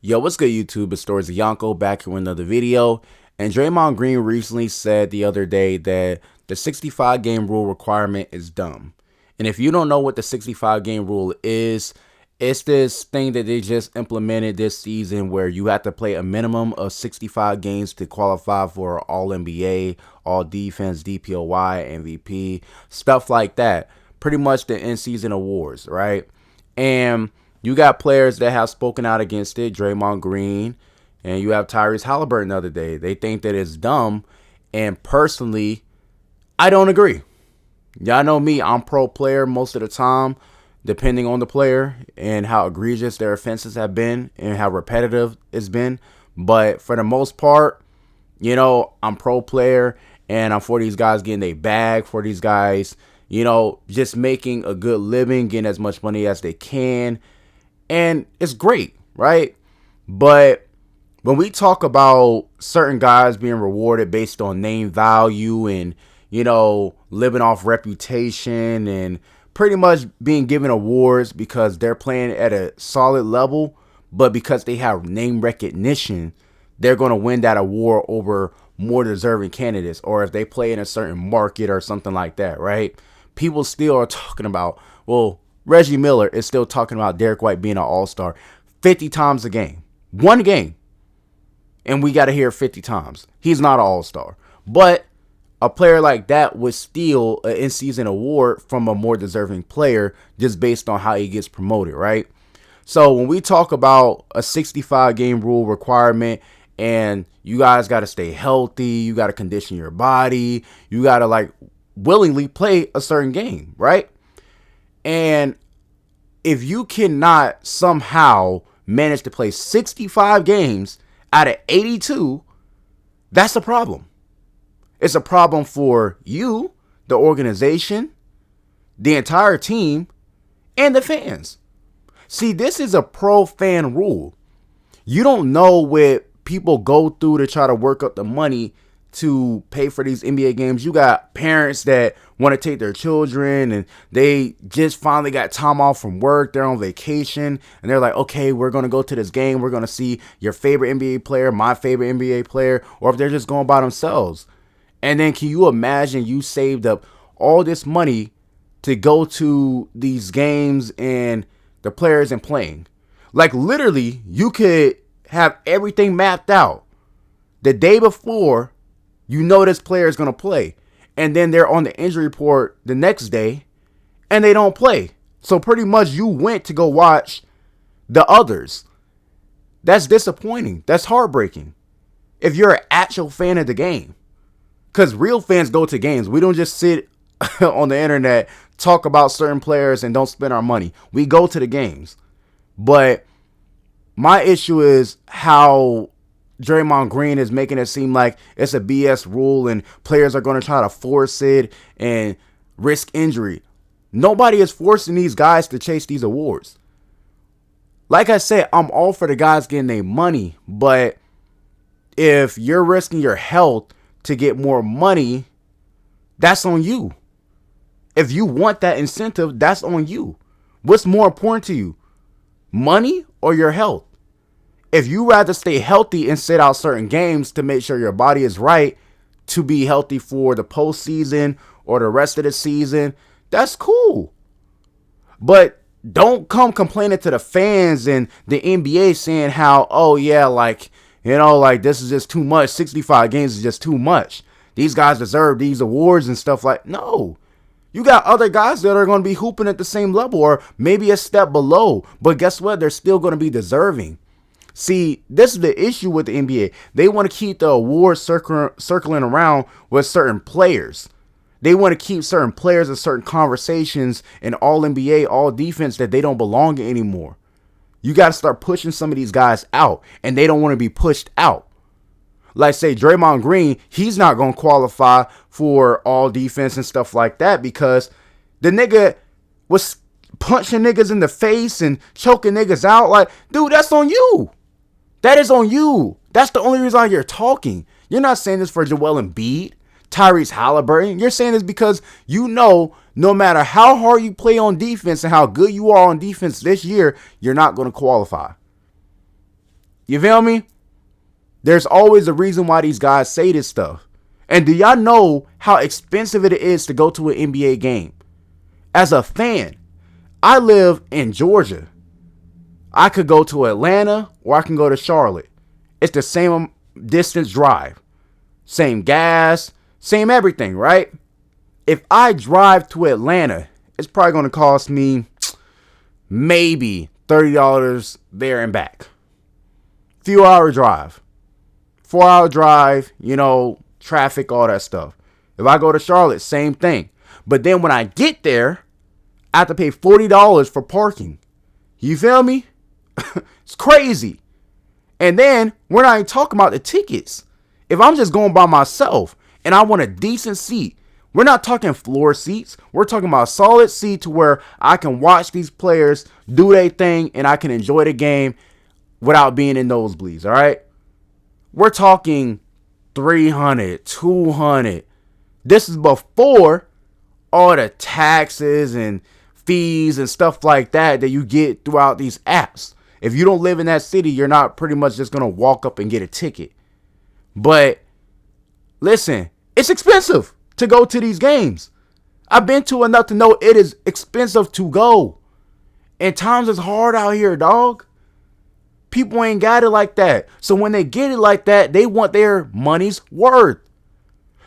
Yo, what's good, YouTube? It's Stories of Yanko back here with another video. And Draymond Green recently said the other day that the 65 game rule requirement is dumb. And if you don't know what the 65 game rule is, it's this thing that they just implemented this season where you have to play a minimum of 65 games to qualify for All NBA, All Defense, DPOY, MVP, stuff like that. Pretty much the in-season awards, right? And you got players that have spoken out against it, Draymond Green, and you have Tyrese Halliburton the other day. They think that it's dumb, and personally, I don't agree. Y'all know me, I'm pro player most of the time, depending on the player and how egregious their offenses have been and how repetitive it's been. But for the most part, I'm pro player, and I'm for these guys getting a bag, for these guys, just making a good living, getting as much money as they can. And it's great, right? But when we talk about certain guys being rewarded based on name value and, living off reputation and pretty much being given awards because they're playing at a solid level, but because they have name recognition, they're going to win that award over more deserving candidates, or if they play in a certain market or something like that, right? People still are talking about, well, Reggie Miller is still talking about Derek White being an all-star 50 times a game. One game. And we got to hear 50 times. He's not an all-star. But a player like that would steal an in-season award from a more deserving player just based on how he gets promoted, right? So when we talk about a 65-game rule requirement and you guys got to stay healthy, you got to condition your body, you got to willingly play a certain game, right? And if you cannot somehow manage to play 65 games out of 82, that's a problem. It's a problem for you, the organization, the entire team, and the fans. See, this is a pro-fan rule. You don't know what people go through to try to work up the money to pay for these NBA games. You got parents that want to take their children and they just finally got time off from work. They're on vacation and they're like, okay, we're going to go to this game. We're going to see your favorite NBA player, my favorite NBA player, or if they're just going by themselves. And then can you imagine you saved up all this money to go to these games and the players isn't playing? Like literally, you could have everything mapped out the day before. This player is going to play. And then they're on the injury report the next day and they don't play. So pretty much you went to go watch the others. That's disappointing. That's heartbreaking. If you're an actual fan of the game. Because real fans go to games. We don't just sit on the internet, talk about certain players and don't spend our money. We go to the games. But my issue is how Draymond Green is making it seem like it's a BS rule and players are going to try to force it and risk injury. Nobody is forcing these guys to chase these awards. Like I said, I'm all for the guys getting their money, but if you're risking your health to get more money, that's on you. If you want that incentive, that's on you. What's more important to you, money or your health? If you rather stay healthy and sit out certain games to make sure your body is right to be healthy for the postseason or the rest of the season, that's cool. But don't come complaining to the fans and the NBA saying how, oh yeah, this is just too much. 65 games is just too much. These guys deserve these awards and stuff no. You got other guys that are going to be hooping at the same level or maybe a step below. But guess what? They're still going to be deserving. See, this is the issue with the NBA. They want to keep the awards circling around with certain players. They want to keep certain players in certain conversations in all NBA, all defense that they don't belong in anymore. You got to start pushing some of these guys out, and they don't want to be pushed out. Like, say, Draymond Green, he's not going to qualify for all defense and stuff like that because the nigga was punching niggas in the face and choking niggas out. Dude, that's on you. That is on you. That's the only reason you're talking. You're not saying this for Joel Embiid, Tyrese Halliburton. You're saying this because no matter how hard you play on defense and how good you are on defense this year, you're not going to qualify. You feel me? There's always a reason why these guys say this stuff. And do y'all know how expensive it is to go to an NBA game? As a fan, I live in Georgia. I could go to Atlanta or I can go to Charlotte. It's the same distance drive. Same gas, same everything, right? If I drive to Atlanta, it's probably going to cost me maybe $30 there and back. Few hour drive. 4-hour drive, traffic, all that stuff. If I go to Charlotte, same thing. But then when I get there, I have to pay $40 for parking. You feel me? It's crazy. And then we're not even talking about the tickets. If I'm just going by myself and I want a decent seat, we're not talking floor seats. We're talking about a solid seat to where I can watch these players do their thing and I can enjoy the game without being in nosebleeds, all right? We're talking 300, 200. This is before all the taxes and fees and stuff like that you get throughout these apps. If you don't live in that city, you're not pretty much just going to walk up and get a ticket. But listen, it's expensive to go to these games. I've been to enough to know it is expensive to go. And times is hard out here, dog. People ain't got it like that. So when they get it like that, they want their money's worth.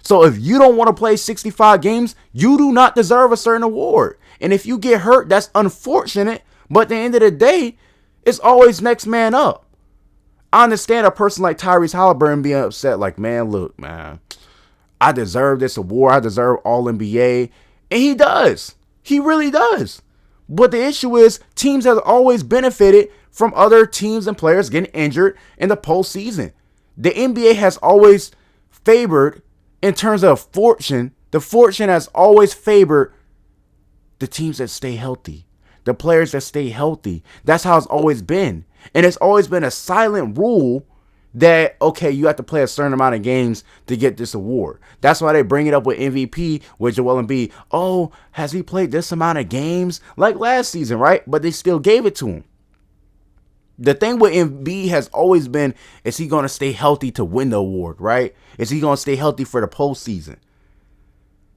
So if you don't want to play 65 games, you do not deserve a certain award. And if you get hurt, that's unfortunate. But at the end of the day, it's always next man up. I understand a person like Tyrese Halliburton being upset like, man, look, man, I deserve this award. I deserve all NBA. And he does. He really does. But the issue is teams have always benefited from other teams and players getting injured in the postseason. The NBA has always favored, in terms of fortune, the fortune has always favored the teams that stay healthy, the players that stay healthy. That's how it's always been. And it's always been a silent rule that, okay, you have to play a certain amount of games to get this award. That's why they bring it up with MVP, with Joel Embiid. Oh, has he played this amount of games? Like last season, right? But they still gave it to him. The thing with Embiid has always been, is he going to stay healthy to win the award, right? Is he going to stay healthy for the postseason?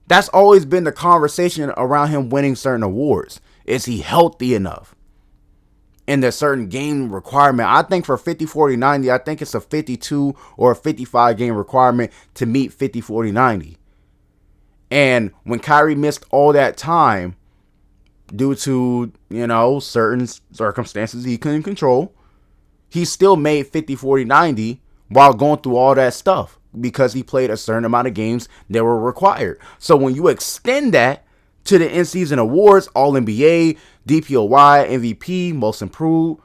That's always been the conversation around him winning certain awards. Is he healthy enough? In the certain game requirement. I think for 50, 40, 90, I think it's a 52 or a 55 game requirement to meet 50, 40, 90. And when Kyrie missed all that time due to, certain circumstances he couldn't control, he still made 50, 40, 90 while going through all that stuff because he played a certain amount of games that were required. So when you extend that to the in-season awards, All-NBA, DPOY, MVP, Most Improved,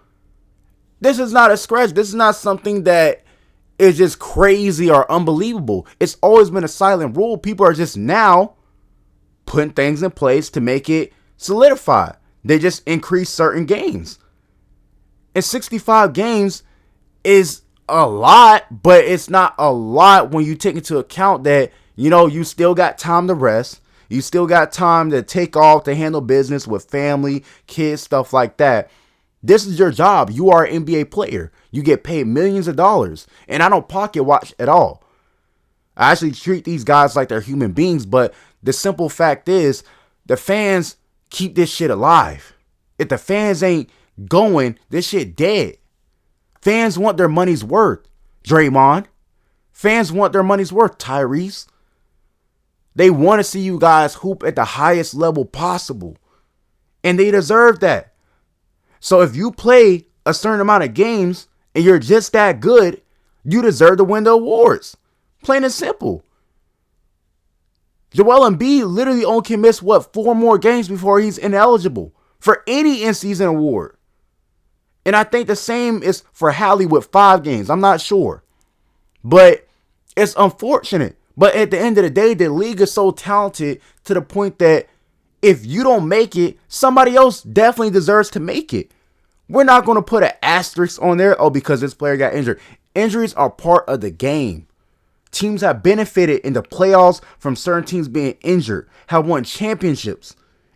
this is not a scratch. This is not something that is just crazy or unbelievable. It's always been a silent rule. People are just now putting things in place to make it solidify. They just increase certain games. And 65 games is a lot, but it's not a lot when you take into account that, you still got time to rest. You still got time to take off to handle business with family, kids, stuff like that. This is your job. You are an NBA player. You get paid millions of dollars. And I don't pocket watch at all. I actually treat these guys like they're human beings. But the simple fact is, the fans keep this shit alive. If the fans ain't going, this shit dead. Fans want their money's worth. Draymond. Fans want their money's worth. Tyrese. They want to see you guys hoop at the highest level possible. And they deserve that. So if you play a certain amount of games and you're just that good, you deserve to win the awards. Plain and simple. Joel Embiid literally only can miss, 4 more games before he's ineligible for any in-season award. And I think the same is for Hallie with 5 games. I'm not sure. But it's unfortunate. But at the end of the day, the league is so talented to the point that if you don't make it, somebody else definitely deserves to make it. We're not going to put an asterisk on there, because this player got injured. Injuries are part of the game. Teams have benefited in the playoffs from certain teams being injured, have won championships.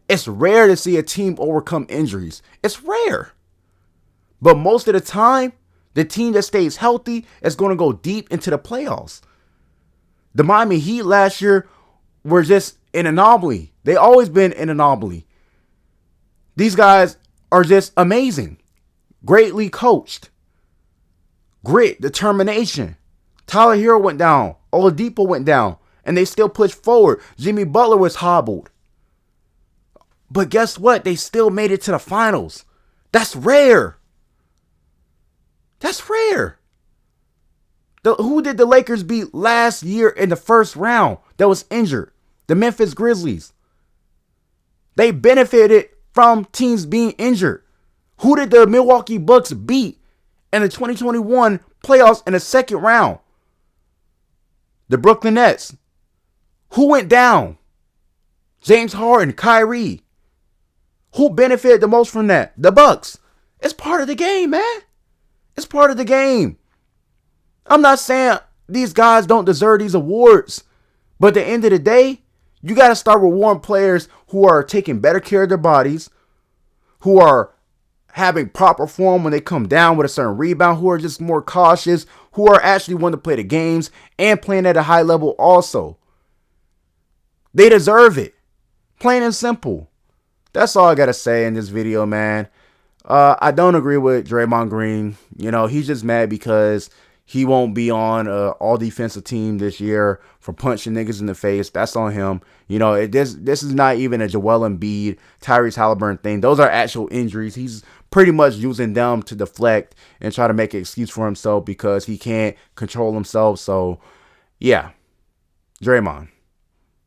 It's rare to see a team overcome injuries. It's rare. But most of the time, The team that stays healthy is going to go deep into the playoffs. The Miami Heat last year were just an anomaly. They always been an anomaly. These guys are just amazing. Greatly coached. Grit, determination. Tyler Hero went down. Oladipo went down. And they still pushed forward. Jimmy Butler was hobbled. But guess what? They still made it to the finals. That's rare. That's rare. Who did the Lakers beat last year in the first round that was injured? The Memphis Grizzlies. They benefited from teams being injured. Who did the Milwaukee Bucks beat in the 2021 playoffs in the second round? The Brooklyn Nets. Who went down? James Harden, Kyrie. Who benefited the most from that? The Bucks. It's part of the game, man. It's part of the game. I'm not saying these guys don't deserve these awards, but at the end of the day, you got to start rewarding players who are taking better care of their bodies, who are having proper form when they come down with a certain rebound, who are just more cautious, who are actually wanting to play the games and playing at a high level also. They deserve it. Plain and simple. That's all I got to say in this video, man. I don't agree with Draymond Green. You know, he's just mad because he won't be on all defensive team this year for punching niggas in the face. That's on him. You know, this is not even a Joel Embiid, Tyrese Halliburton thing. Those are actual injuries. He's pretty much using them to deflect and try to make an excuse for himself because he can't control himself. So, yeah. Draymond,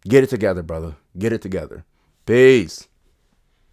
get it together, brother. Get it together. Peace.